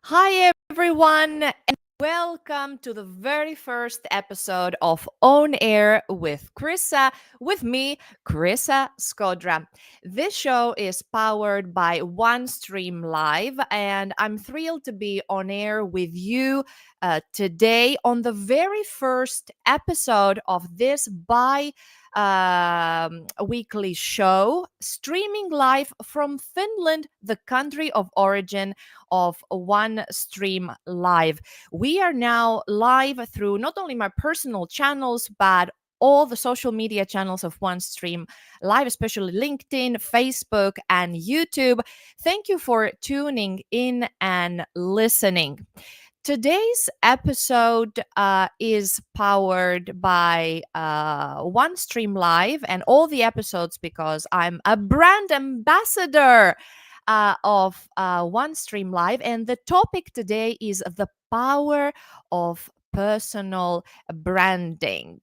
Hi, everyone, and welcome to the very first episode of On Air with Chryssa, with me, Chryssa Skodra. This show is powered by OneStream Live, and I'm thrilled to be on air with you today on the very first episode of this weekly show, streaming live from Finland, the country of origin of OneStream Live. We are now live through not only my personal channels, but all the social media channels of OneStream Live, especially LinkedIn, Facebook, and YouTube. Thank you for tuning in and listening. Today's episode is powered by OneStream Live and all the episodes because I'm a brand ambassador of OneStream Live. And the topic today is the power of personal branding.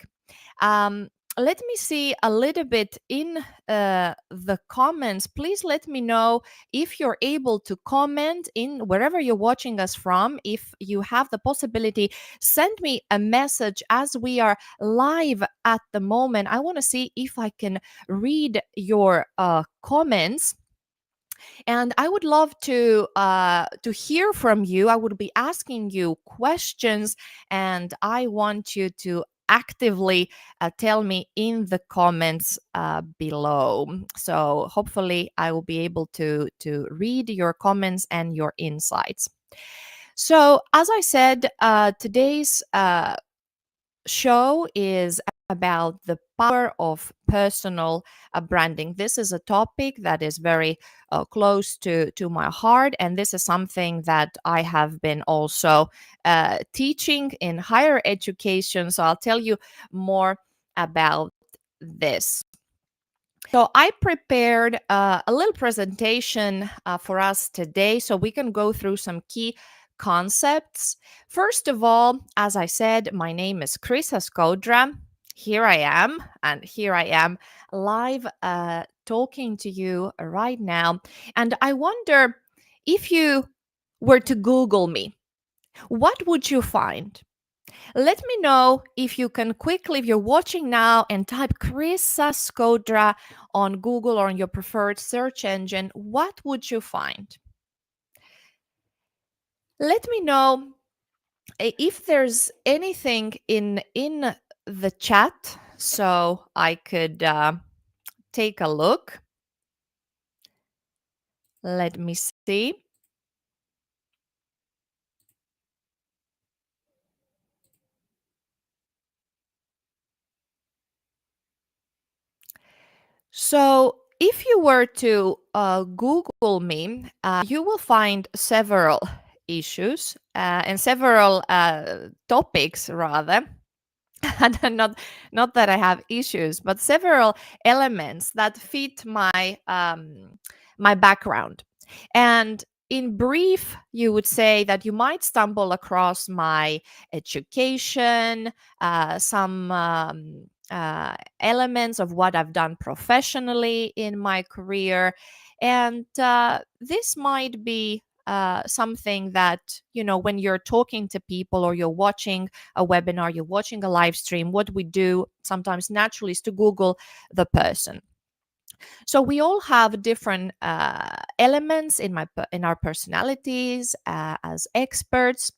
Um, Let me see a little bit in the comments. Please let me know if you're able to comment in wherever you're watching us from. If you have the possibility, send me a message as we are live at the moment. I want to see if I can read your comments, and I would love to hear from you. I would be asking you questions, and I want you to actively tell me in the comments below. So hopefully I will be able to read your comments and your insights. So as I said, today's show is about the power of personal branding. This is a topic that is very close to my heart, and this is something that I have been also teaching in higher education. So I'll tell you more about this. So I prepared a little presentation for us today so we can go through some key concepts. First of all, as I said, my name is Chryssa Skodra. Here I am, and here I am live talking to you right now. And I wonder, if you were to Google me, what would you find? Let me know if you can quickly, if you're watching now, and type Chryssa Skodra on Google or on your preferred search engine. What would you find? Let me know if there's anything in the chat so I could take a look. Let me see. So, if you were to Google me, you will find several issues and several topics, rather. And not that I have issues, but several elements that fit my background. And in brief, you would say that you might stumble across my education, some elements of what I've done professionally in my career. And this might be something that, when you're talking to people or you're watching a webinar, you're watching a live stream, what we do sometimes naturally is to Google the person. So we all have different elements in our personalities as experts,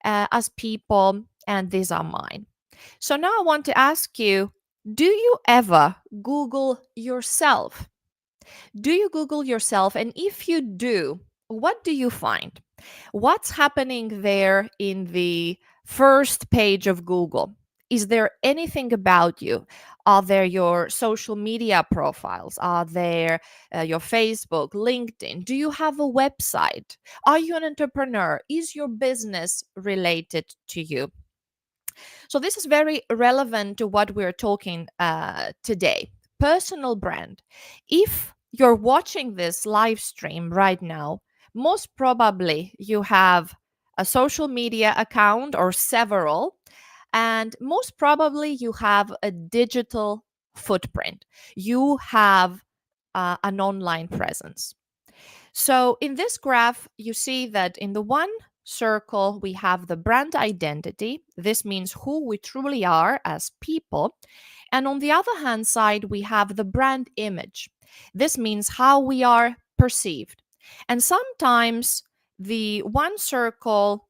as people, and these are mine. So now I want to ask you, do you ever Google yourself? Do you Google yourself? And if you do, what do you find? What's happening there in the first page of Google? Is there anything about you? Are there your social media profiles? Are there your Facebook, LinkedIn? Do you have a website? Are you an entrepreneur? Is your business related to you? So, this is very relevant to what we're talking today. Personal brand. If you're watching this live stream right now, most probably you have a social media account or several, and most probably you have a digital footprint. You have an online presence. So in this graph, you see that in the one circle, we have the brand identity. This means who we truly are as people. And on the other hand side, we have the brand image. This means how we are perceived. And sometimes the one circle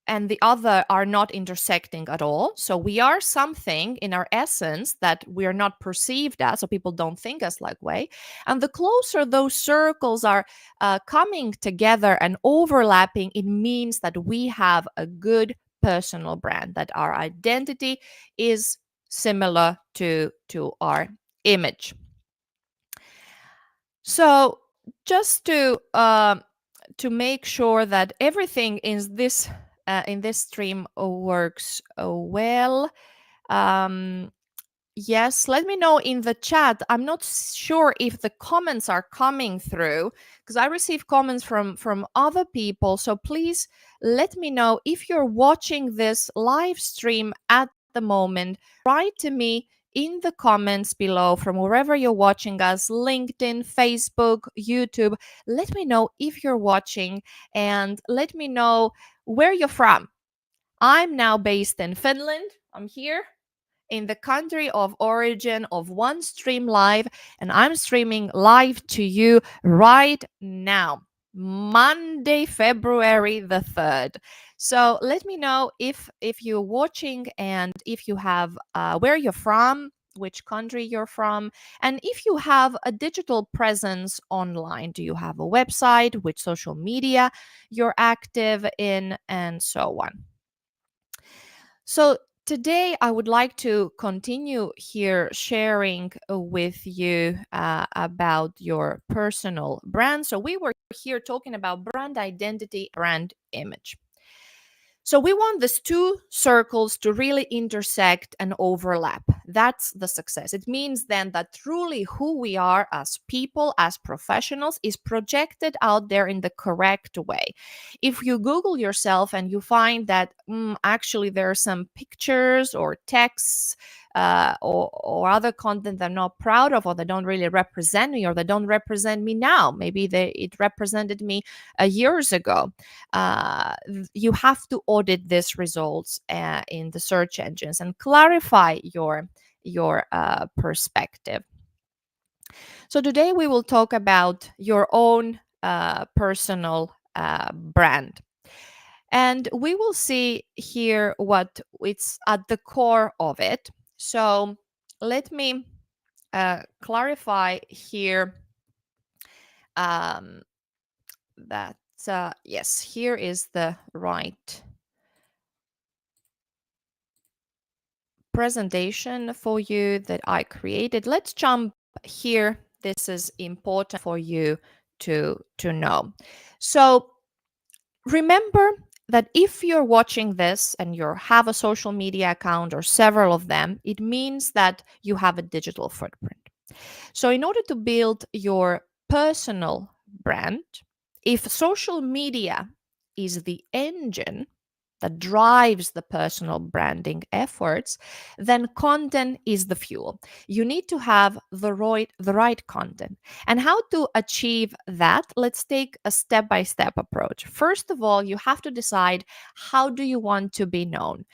and the other are not intersecting at all. So we are something in our essence that we are not perceived as, so people don't think us like way. And the closer those circles are coming together and overlapping, it means that we have a good personal brand, that our identity is similar to our image. So just to make sure that everything in this stream works well. Um, yes, let me know in the chat. I'm not sure if the comments are coming through because I receive comments from other people. So please let me know if you're watching this live stream at the moment. Write to me in the comments below from wherever you're watching us, LinkedIn, Facebook, YouTube. Let me know if you're watching and let me know where you're from. I'm now based in Finland. I'm here in the country of origin of OneStream Live, and I'm streaming live to you right now, Monday, February the 3rd. So let me know if you're watching and if you have where you're from, which country you're from, and if you have a digital presence online. Do you have a website? Which social media you're active in, and so on. So today I would like to continue here sharing with you about your personal brand. So we were here talking about brand identity, brand image. So we want these two circles to really intersect and overlap. That's the success. It means then that truly who we are as people, as professionals, is projected out there in the correct way. If you Google yourself and you find that actually there are some pictures or texts or other content that I'm not proud of, or that don't really represent me, or that don't represent me now, maybe it represented me years ago, you have to audit these results in the search engines and clarify your perspective. So today we will talk about your own personal brand. And we will see here what it's at the core of it. So let me clarify here that, yes, here is the right presentation for you that I created. Let's jump here. This is important for you to know. So remember that if you're watching this and you have a social media account or several of them, it means that you have a digital footprint. So in order to build your personal brand, if social media is the engine that drives the personal branding efforts, then content is the fuel. You need to have the right content. And how to achieve that? Let's take a step-by-step approach. First of all, you have to decide, how do you want to be known?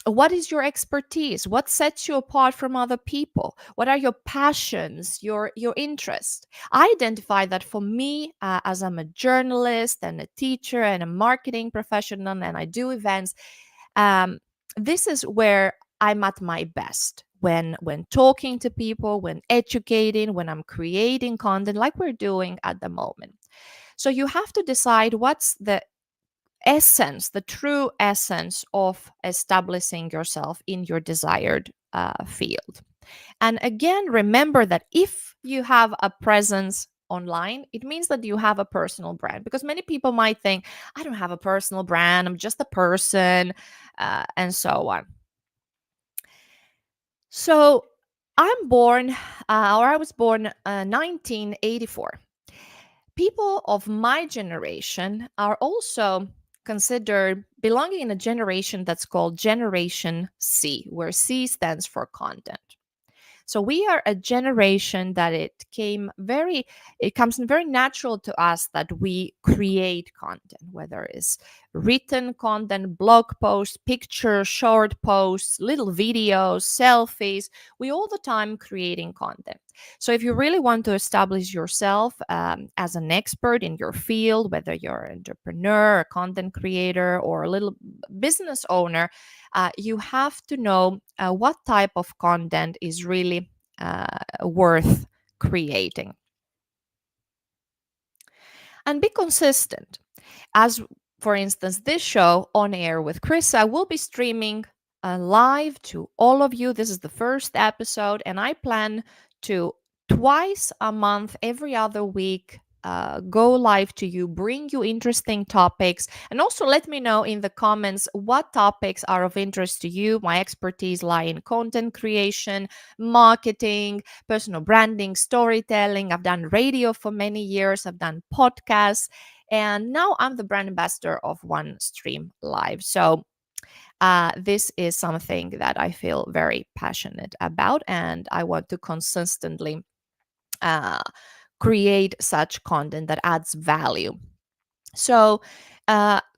What is your expertise? What sets you apart from other people? What are your passions, your interests? I identify that for me, as I'm a journalist and a teacher and a marketing professional, and I do events, this is where I'm at my best, when talking to people, when educating, when I'm creating content like we're doing at the moment. So you have to decide what's the essence, the true essence of establishing yourself in your desired field. And again, remember that if you have a presence online, it means that you have a personal brand, because many people might think, I don't have a personal brand, I'm just a person, and so on. So I was born 1984. People of my generation are also considered belonging in a generation that's called Generation C, where C stands for content. So we are a generation that it comes very natural to us that we create content, whether it's written content, blog posts, pictures, short posts, little videos, selfies. We all the time creating content. So if you really want to establish yourself as an expert in your field, whether you're an entrepreneur, a content creator, or a little business owner, you have to know what type of content is really worth creating. And be consistent. As for instance, this show On Air with Chryssa will be streaming live to all of you. This is the first episode, and I plan to twice a month, every other week, go live to you, bring you interesting topics, and also let me know in the comments what topics are of interest to you. My expertise lie in content creation, marketing, personal branding, storytelling. I've done radio for many years, I've done podcasts, and now I'm the brand ambassador of OneStream Live. So this is something that I feel very passionate about, and I want to consistently uh, create such content that adds value. So,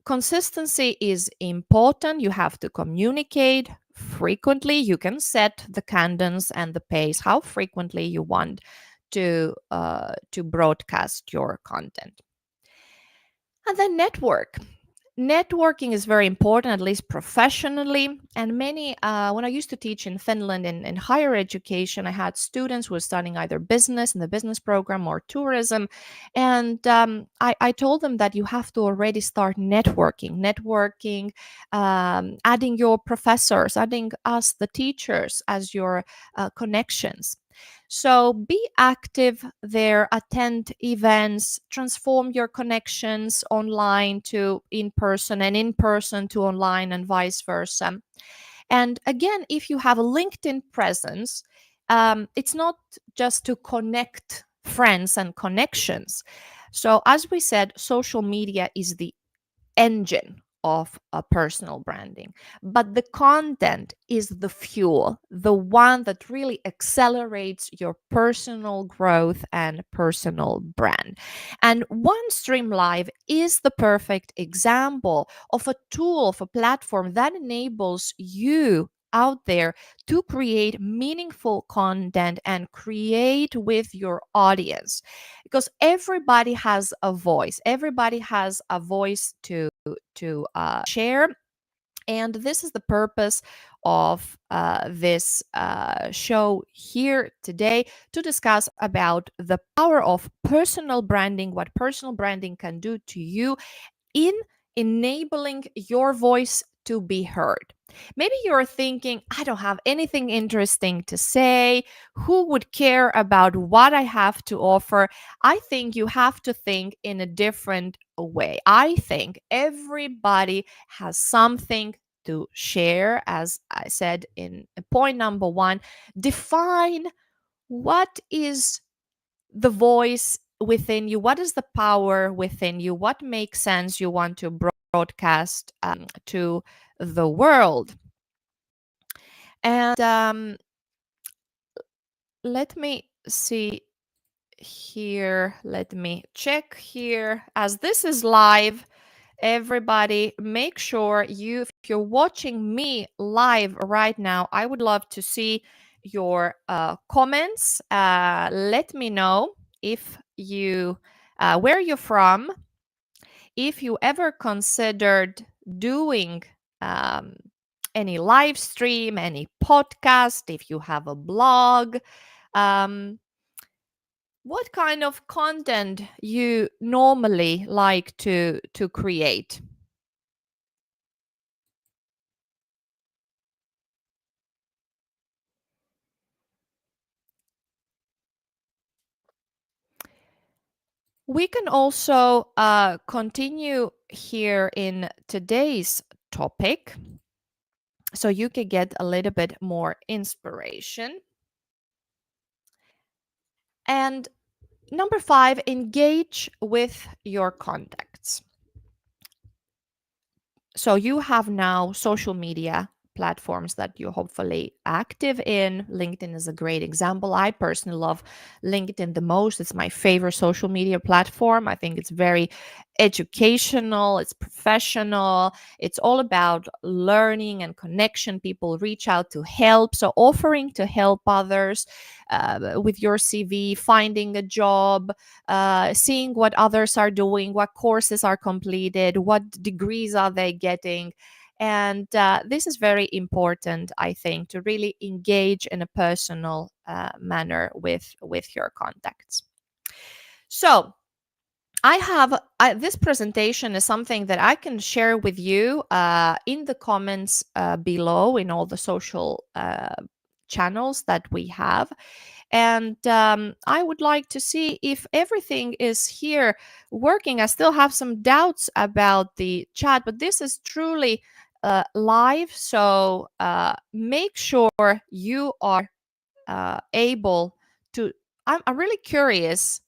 consistency is important. You have to communicate frequently. You can set the cadence and the pace, how frequently you want to broadcast your content. And then network. Networking is very important, at least professionally. And many, when I used to teach in Finland in higher education, I had students who were studying either business in the business program or tourism. And I told them that you have to already start networking, adding your professors, adding us, the teachers, as your connections. So be active there, attend events, transform your connections online to in person and in person to online and vice versa. And again, if you have a LinkedIn presence, it's not just to connect friends and connections. So, as we said, social media is the engine of a personal branding, but the content is the fuel, the one that really accelerates your personal growth and personal brand. And OneStream Live is the perfect example of a tool, of a platform that enables you out there to create meaningful content and create with your audience, because everybody has a voice, everybody has a voice to share. And this is the purpose of this show here today, to discuss about the power of personal branding, what personal branding can do to you in enabling your voice to be heard. Maybe you're thinking, I don't have anything interesting to say. Who would care about what I have to offer? I think you have to think in a different way. I think everybody has something to share. As I said in point number one, define what is the voice within you, what is the power within you, what makes sense you want to broadcast to the world. And let me see here, let me check here, as this is live. Everybody, make sure if you're watching me live right now, I would love to see your comments. Let me know if you where you're from, if you ever considered doing um, any live stream, any podcast, if you have a blog, um, what kind of content you normally like to create. We can also continue here in today's topic, so you can get a little bit more inspiration. And number 5, engage with your contacts. So you have now social media platforms that you're hopefully active in. LinkedIn is a great example. I personally love LinkedIn the most. It's my favorite social media platform. I think it's very educational, it's professional, it's all about learning and connection. People reach out to help. So, offering to help others with your CV, finding a job, seeing what others are doing, what courses are completed, what degrees are they getting. And this is very important, I think, to really engage in a personal manner with your contacts. So, this presentation is something that I can share with you in the comments below in all the social channels that we have. And I would like to see if everything is here working. I still have some doubts about the chat, but this is truly live. So make sure you are able to. I'm really curious.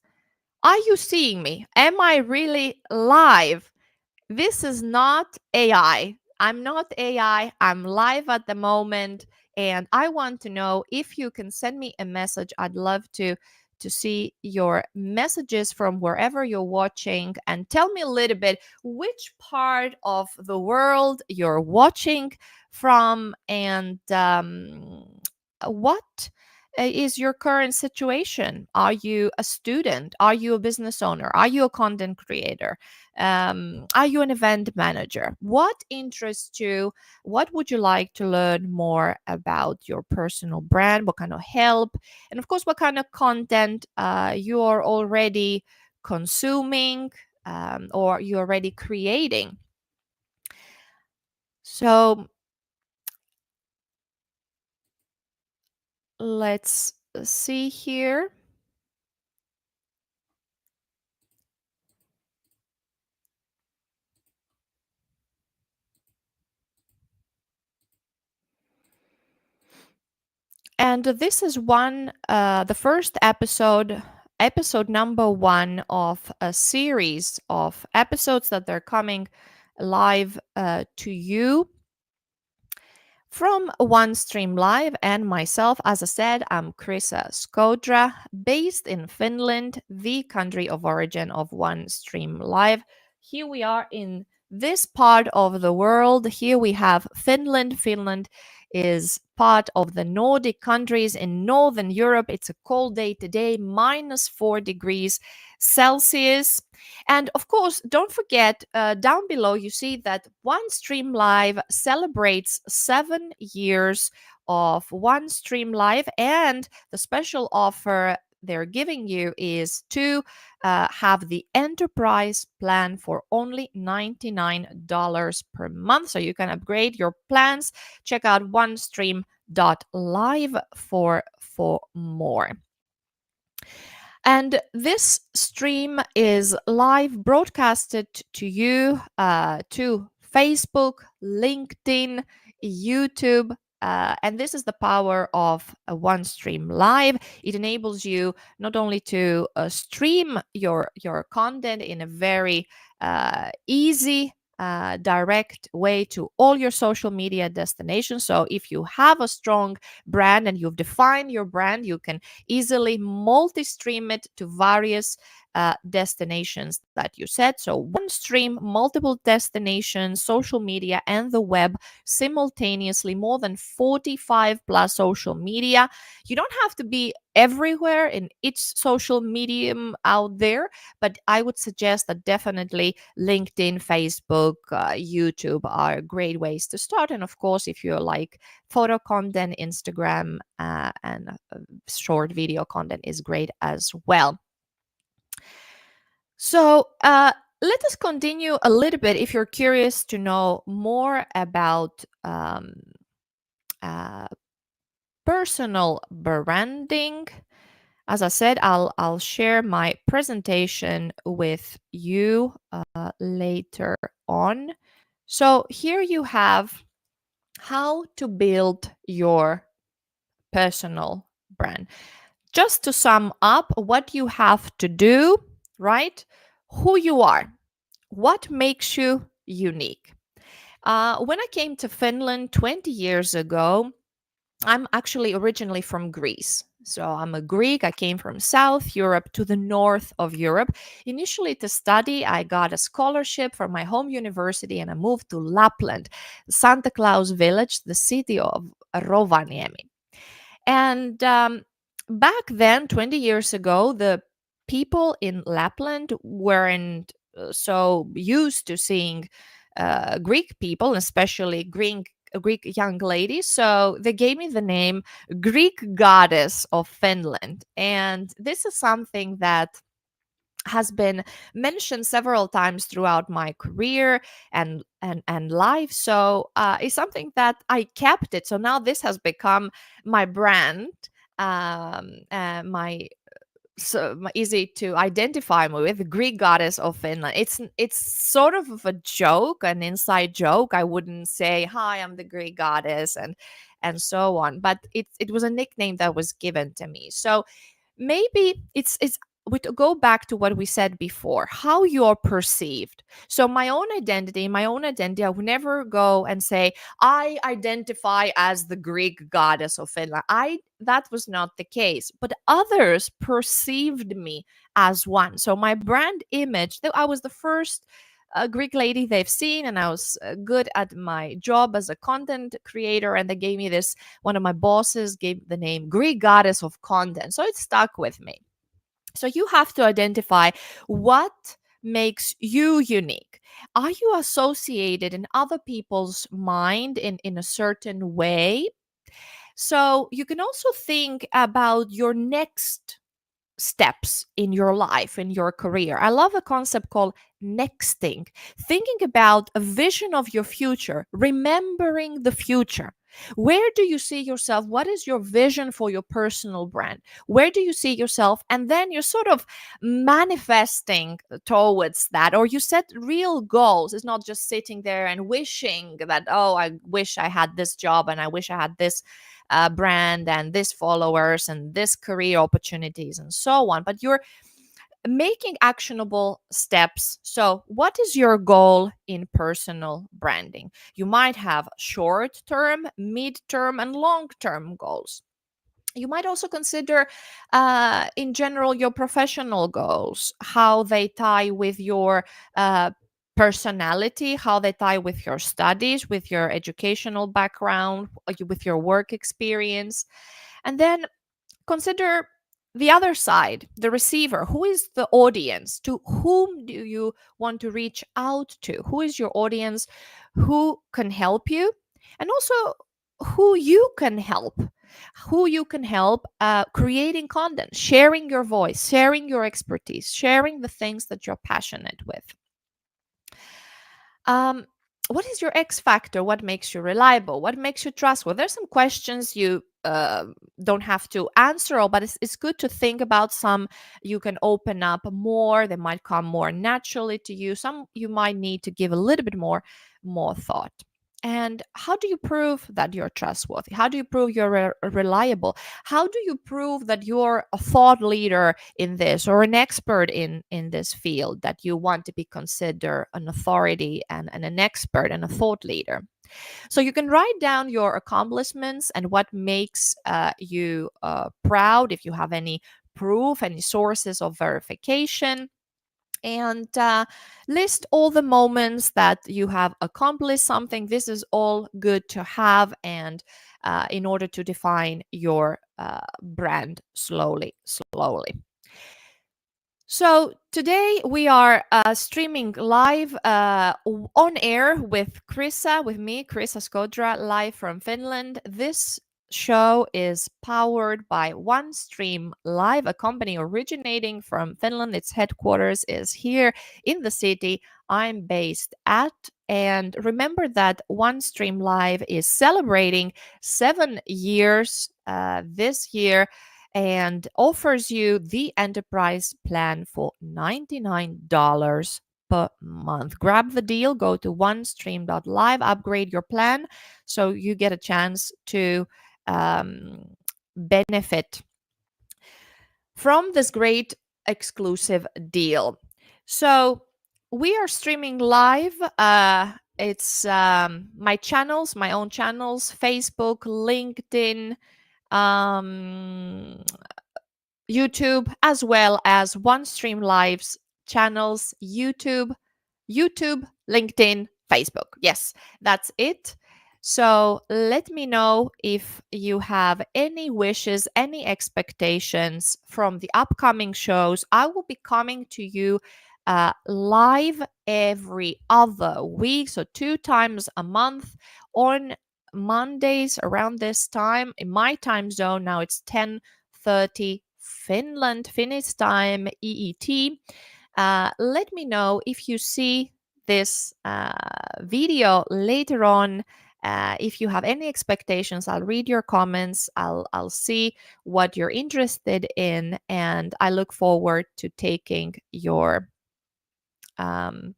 Are you seeing me? Am I really live? This is not AI. I'm not AI. I'm live at the moment. And I want to know if you can send me a message. I'd love to see your messages from wherever you're watching, and tell me a little bit which part of the world you're watching from, and what is your current situation. Are you a student? Are you a business owner? Are you a content creator? Are you an event manager? What interests you? What would you like to learn more about your personal brand? What kind of help? And of course, what kind of content you are already consuming, or you're already creating? So let's see here. And this is the first episode number one of a series of episodes that are coming live to you from OneStream Live. And myself, as I said, I'm Chryssa Skodra, based in Finland, the country of origin of OneStream Live. Here we are in this part of the world. Here we have Finland. Finland is part of the Nordic countries in Northern Europe. It's a cold day today, -4 degrees Celsius. And of course, don't forget, down below, you see that OneStream Live celebrates 7 years of OneStream Live. And the special offer they're giving you is to have the enterprise plan for only $99 per month. So you can upgrade your plans. Check out onestream.live for more. And this stream is live broadcasted to you to Facebook, LinkedIn, YouTube. And this is the power of OneStream Live. It enables you not only to stream your content in a very easy, direct way to all your social media destinations. So if you have a strong brand and you've defined your brand, you can easily multi-stream it to various destinations that you set. So one stream, multiple destinations, social media, and the web simultaneously, more than 45 plus social media. You don't have to be everywhere in each social medium out there, but I would suggest that definitely LinkedIn, Facebook, YouTube are great ways to start. And of course, if you like photo content, Instagram and short video content is great as well. So let us continue a little bit. If you're curious to know more about uh, personal branding, as I said, I'll share my presentation with you later on. So here you have how to build your personal brand. Just to sum up what you have to do, right? Who you are, what makes you unique. When I came to Finland 20 years ago, I'm actually originally from Greece. So I'm a Greek. I came from South Europe to the north of Europe. Initially, to study, I got a scholarship from my home university and I moved to Lapland, Santa Claus village, the city of Rovaniemi. And back then, 20 years ago, the people in Lapland weren't so used to seeing Greek people, especially Greek young ladies. So they gave me the name Greek Goddess of Finland. And this is something that has been mentioned several times throughout my career and life. So it's something that I kept it. So now this has become my brand, my easy to identify me with, the Greek Goddess of Finland. It's sort of a joke, an inside joke. I wouldn't say, "Hi, I'm the Greek Goddess," and so on. But it was a nickname that was given to me. So maybe it's we go back to what we said before, how you're perceived. So my own identity, I would never go and say I identify as the Greek goddess of Finland. I That was not the case, but others perceived me as one. So my brand image, I was the first Greek lady they've seen, and I was good at my job as a content creator, and they gave me this, one of my bosses gave the name Greek Goddess of Content. So it stuck with me. So you have to identify what makes you unique. Are you associated in other people's mind in a certain way? So you can also think about your next steps in your life, in your career. I love a concept called nexting, thinking about a vision of your future, remembering the future. Where do you see yourself? What is your vision for your personal brand? Where do you see yourself? And then you're sort of manifesting towards that, or you set real goals. It's not just sitting there and wishing that, oh, I wish I had this job and I wish I had this brand and this followers and this career opportunities and so on, but you're making actionable steps. So what is your goal in personal branding? You might have short term, mid term, and long term goals. You might also consider in general your professional goals, how they tie with your personality, how they tie with your studies, with your educational background, with your work experience. And then consider the other side, the receiver. Who is the audience? To whom do you want to reach out to? Who is your audience? Who can help you? And also who you can help. Who you can help creating content, sharing your voice, sharing your expertise, sharing the things that you're passionate with. um, what is your X factor? What makes you reliable? What makes you trustworthy? There's some questions you don't have to answer all, but it's good to think about. Some you can open up more, they might come more naturally to you. Some you might need to give a little bit more thought. And how do you prove that you're trustworthy? How do you prove you're reliable? How do you prove that you're a thought leader in this, or an expert in this field, that you want to be considered an authority and an expert and a thought leader? So you can write down your accomplishments and what makes you proud, if you have any proof, any sources of verification, and list all the moments that you have accomplished something. This is all good to have, and in order to define your brand slowly. So today we are streaming live on air with Chryssa, with me, Chryssa Skodra, live from Finland. This show is powered by OneStream Live, a company originating from Finland. Its headquarters is here in the city I'm based at. And remember that OneStream Live is celebrating 7 years this year, and offers you the enterprise plan for $99 per month. Grab the deal, go to onestream.live, upgrade your plan so you get a chance to benefit from this great exclusive deal. So we are streaming live It's my channels, my own channels: Facebook, LinkedIn, um, YouTube, as well as OneStream Live's channels: YouTube, LinkedIn, Facebook. Yes, that's it. So let me know if you have any wishes, any expectations from the upcoming shows. I will be coming to you live every other week, so 2 times a month on Mondays around this time in my time zone. Now it's 10:30 Finnish time, EET. Let me know if you see this video later on. If you have any expectations, I'll read your comments. I'll see what you're interested in, and I look forward to taking your um,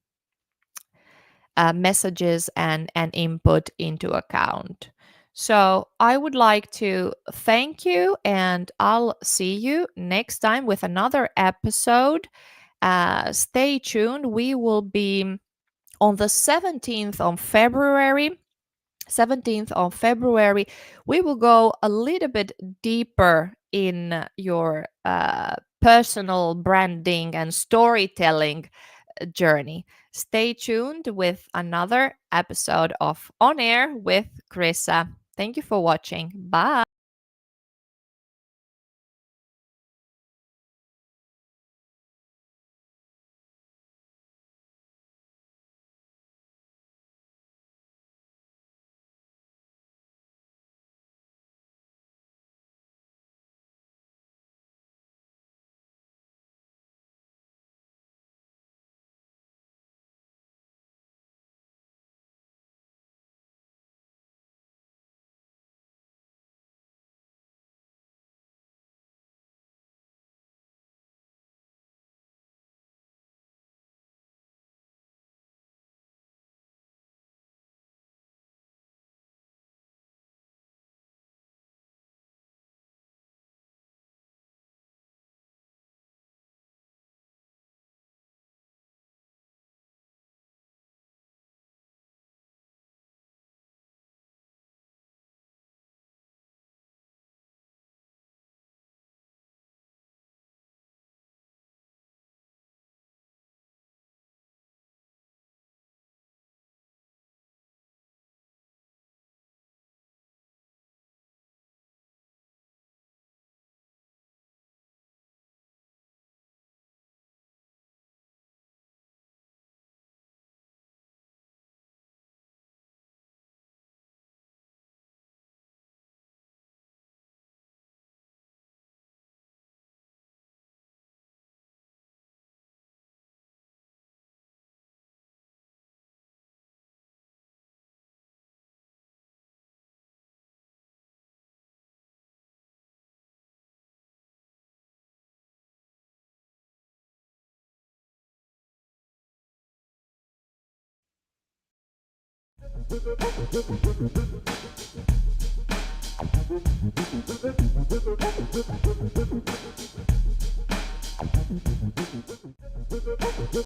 messages and input into account. So I would like to thank you, and I'll see you next time with another episode. Stay tuned. We will be on the 17th of February. 17th of February, we will go a little bit deeper in your personal branding and storytelling journey. Stay tuned with another episode of On Air with Chryssa. Thank you for watching. Bye.